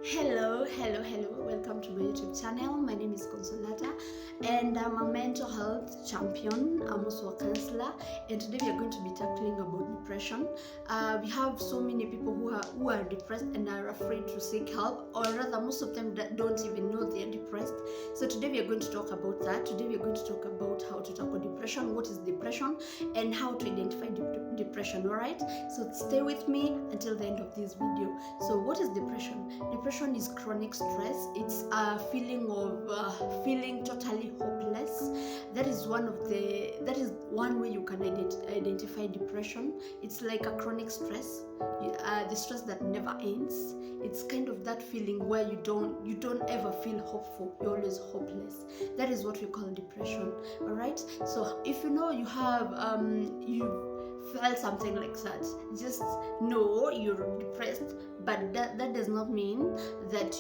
Hello, welcome to my YouTube channel. My name is Consolata and I'm a mental health champion. I'm also a counselor, and today we are going to be tackling about depression. We have so many people who are depressed and are afraid to seek help, or rather most of them that don't even know they are depressed. So today we are going to talk about that. Today we are going to talk about how to tackle depression, what is depression, and how to identify depression. Alright, so stay with me until the end of this video. So what is depression? Depression is chronic stress. It's a feeling of feeling totally hopeless. That is one way you can identify depression. It's like a chronic stress, the stress that never ends. It's kind of that feeling where you don't ever feel hopeful. You're always hopeless. That is what we call depression. All right. So if you know you have you felt something like that, just know you're depressed, but that does not mean that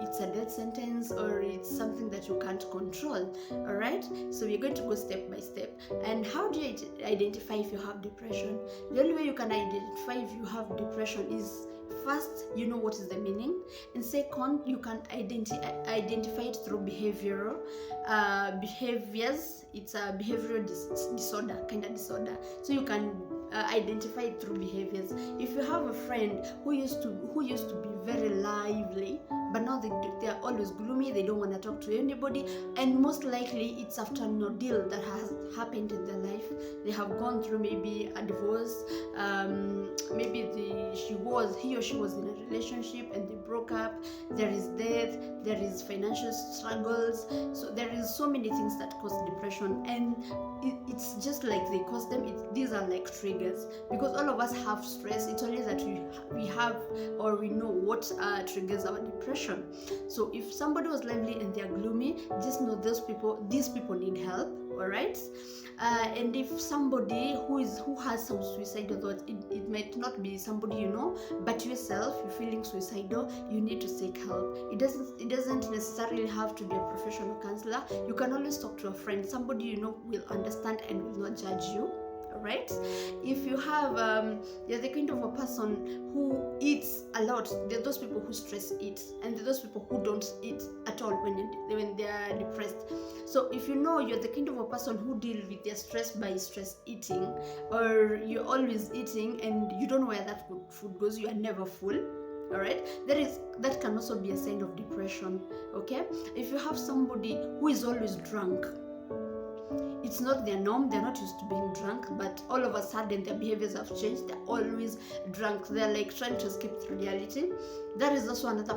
it's a death sentence or it's something that you can't control. All right, so we're going to go step by step. And how do you identify if you have depression? The only way you can identify if you have depression is, first, you know what is the meaning, and second, you can identify it through behavioral behaviors. It's a behavioral disorder, kind of disorder. So you can identify it through behaviors. If you have a friend who used to be very lively, but now they are always gloomy, they don't want to talk to anybody, and most likely it's after an ordeal that has happened in their life. They have gone through maybe a divorce, maybe he or she was in a relationship and they broke up. There is death, there is financial struggles, so there is so many things that cause depression, and it's just like they cause them. These are like triggers, because all of us have stress. It's only that we have, or we know what triggers our depression. So if somebody was lively and they are gloomy, just know these people need help. All right. And if somebody who has some suicidal thoughts, it might not be somebody you know, but yourself, you're feeling suicidal, you need to seek help. It doesn't necessarily have to be a professional counselor. You can always talk to a friend. Somebody you know will understand and will not judge you. Right? If you have you're the kind of a person who eats a lot, there are those people who stress eat, and there are those people who don't eat at all when they are depressed. So if you know you're the kind of a person who deals with their stress by stress eating, or you're always eating and you don't know where that food goes, you are never full. All right, that can also be a sign of depression. Okay, if you have somebody who is always drunk, it's not their norm, they're not used to being drunk, but all of a sudden their behaviors have changed, they're always drunk, they're like trying to escape reality. That is also another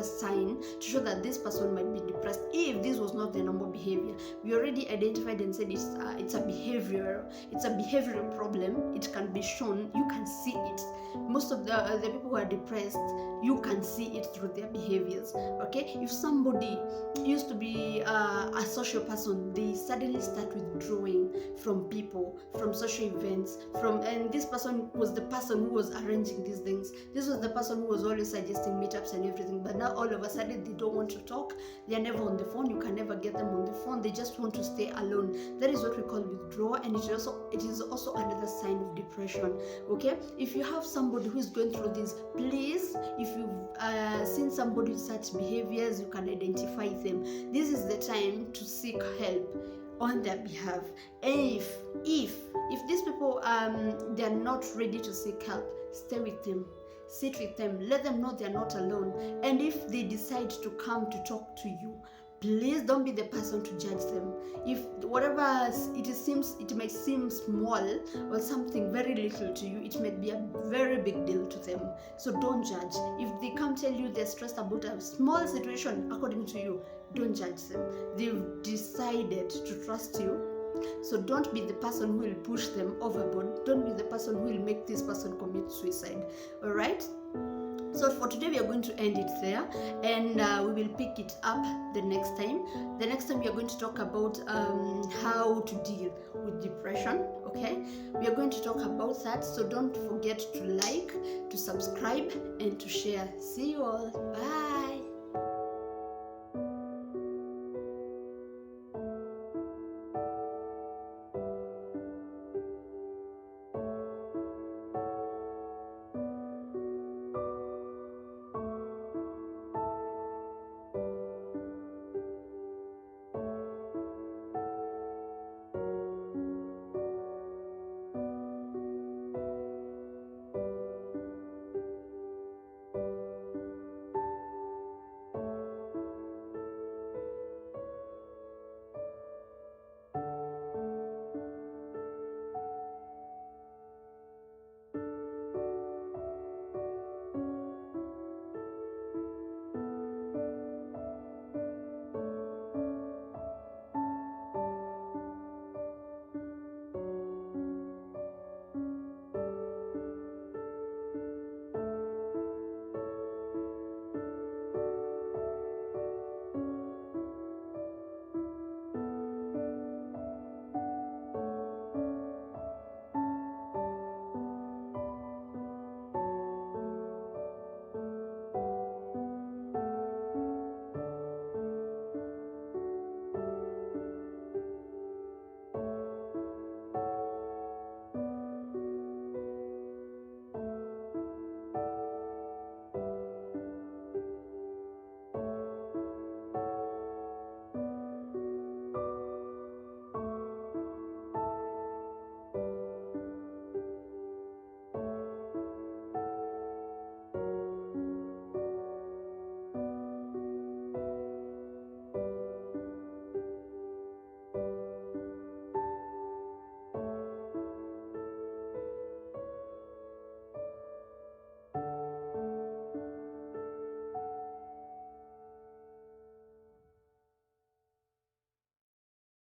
sign to show that this person might be depressed. If this was not their normal behavior, we already identified and said it's a behavioral problem. It can be shown, you can see it. Most of the people who are depressed, you can see it through their behaviors. Okay, if somebody used to be a social person, they suddenly start withdrawing from people, from social events, and this person was the person who was arranging these things. This was the person who was always suggesting meetups and everything, but now all of a sudden they don't want to talk. They are never on the phone. You can never get them on the phone. They just want to stay alone. That is what we call withdrawal, and it is also another sign of depression. Okay, if you have somebody who is going through this, please, if you've seen somebody with such behaviors, you can identify them. This is the time to seek help on their behalf. And if these people they are not ready to seek help, stay with them, sit with them, let them know they are not alone. And if they decide to come to talk to you, please don't be the person to judge them. If whatever it might seem small or something very little to you, it might be a very big deal to them. So don't judge. If they come tell you they're stressed about a small situation, according to you, don't judge them. They've decided to trust you. So don't be the person who will push them overboard. Don't be the person who will make this person commit suicide. All right? So for today we are going to end it there, and we will pick it up the next time. The next time we are going to talk about how to deal with depression. Okay, we are going to talk about that. So don't forget to like, to subscribe, and to share. See you all. Bye.